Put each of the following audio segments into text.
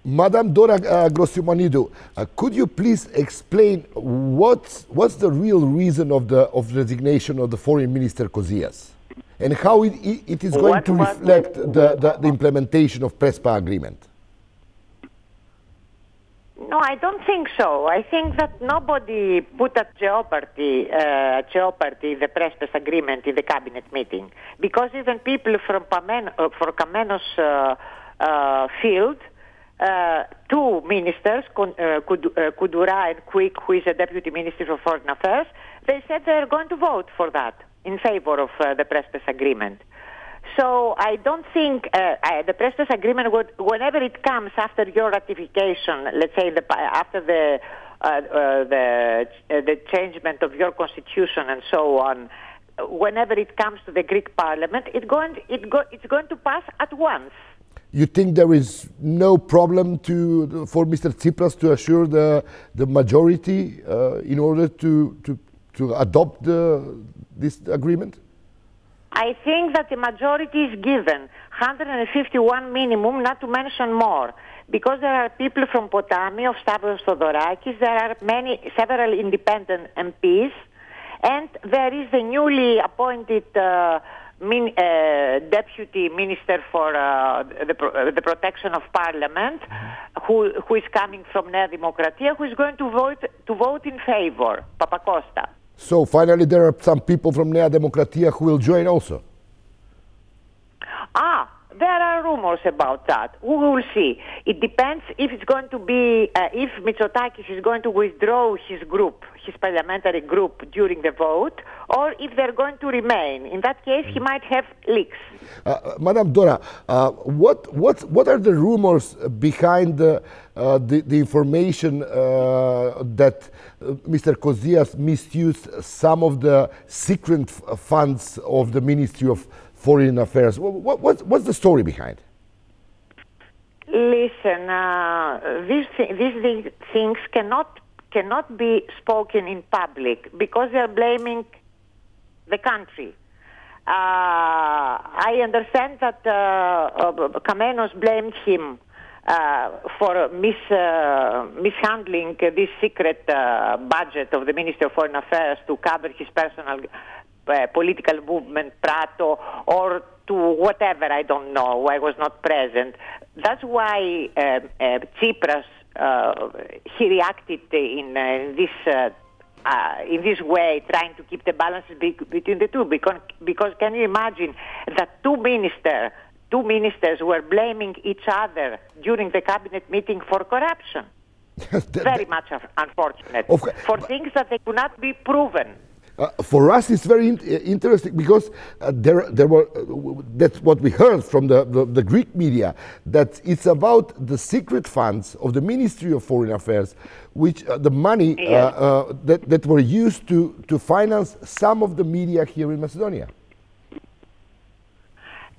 Madam Dora Grossiomanidou, could you please explain what's the real reason of the resignation of the Foreign Minister Kosias, and how it is going to reflect the implementation of PRESPA agreement? No, I don't think so. I think that nobody put at jeopardy the Prespas agreement in the cabinet meeting, because even people from Kamenos field, two ministers, Koudoura and Quick, who is a deputy minister for foreign affairs, they said they are going to vote for that in favor of the Prespas agreement. So I don't think the Prespas agreement, whenever it comes after your ratification, let's say after the changement of your constitution and so on, whenever it comes to the Greek parliament, it's going to pass at once. You think there is no problem for Mr. Tsipras to assure the majority in order to adopt this agreement? I think that the majority is given, 151 minimum, not to mention more, because there are people from Potami, of Stavros Theodorakis, there are several independent MPs, and there is the newly appointed deputy minister for the protection of parliament, who is coming from Nea Demokratia, who is going to vote in favor, Papakosta. So finally there are some people from Nea Demokratia who will join also? There are rumors about that. We will see. It depends if it's going to be, if Mitsotakis is going to withdraw his group, his parliamentary group during the vote, or if they're going to remain. In that case, he might have leaks. Madam Dora, what are the rumors behind the information that Mr. Kosias misused some of the secret funds of the Ministry of Foreign Affairs? What's the story behind? Listen, these things cannot be spoken in public because they are blaming the country. I understand that Kamenos blamed him for mishandling this secret budget of the Ministry of Foreign Affairs to cover his personal political movement, Prato, or to whatever, I don't know, I was not present. That's why Tsipras, he reacted in this way, trying to keep the balance between the two. Because can you imagine that two ministers were blaming each other during the cabinet meeting for corruption? Very much unfortunate. For things that they could not be proven. For us, it's very interesting because there were. That's what we heard from the Greek media, that it's about the secret funds of the Ministry of Foreign Affairs, which the money that were used to finance some of the media here in Macedonia.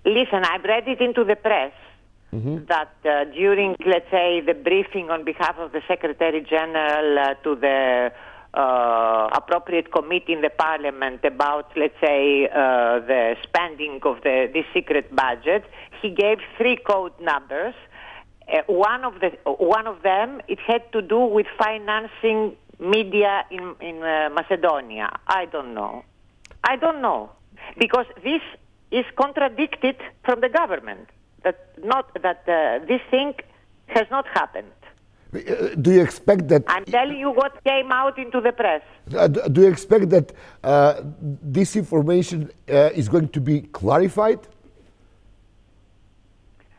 Listen, I've read it into the press that during, let's say, the briefing on behalf of the Secretary General to the appropriate committee in the parliament about, let's say, the spending of this secret budget, he gave three code numbers. One of them, it had to do with financing media in Macedonia. I don't know, because this is contradicted from the government. This thing has not happened. Do you expect that... I'm telling you what came out into the press. Do you expect that this information is going to be clarified?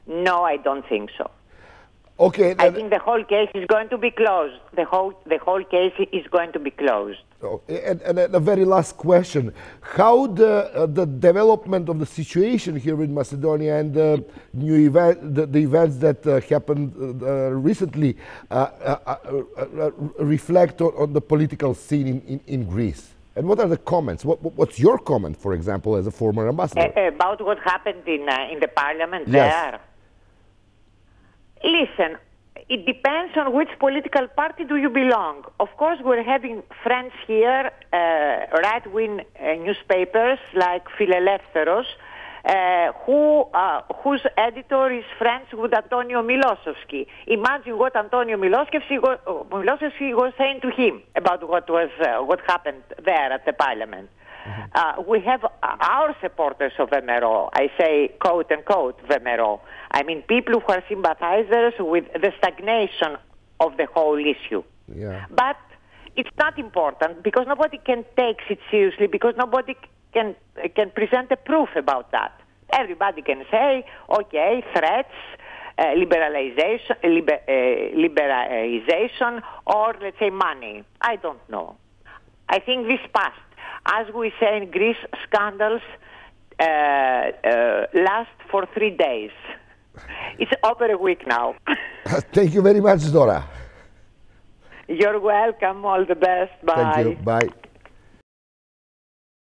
No, I don't think so. Okay. I think the whole case is going to be closed. The whole case is going to be closed. Oh, and a very last question: how the development of the situation here in Macedonia and the events that happened recently reflect on the political scene in Greece? And what are the comments? What's your comment, for example, as a former ambassador? About what happened in the parliament yes. there? Listen, it depends on which political party do you belong. Of course, we're having friends here, right-wing newspapers like Phileleftheros, whose editor is friends with Antonio Milosevsky. Imagine what Antonio Milosevsky was saying to him about what happened there at the parliament. We have our supporters of VMRO, I say quote unquote VMRO. I mean people who are sympathizers with the stagnation of the whole issue. Yeah. But it's not important because nobody can take it seriously because nobody can present a proof about that. Everybody can say, okay, threats, liberalization, or let's say money. I don't know. I think this passed. As we say in Greece, scandals last for 3 days. It's over a week now. Thank you very much, Dora. You're welcome. All the best. Bye. Thank you. Bye.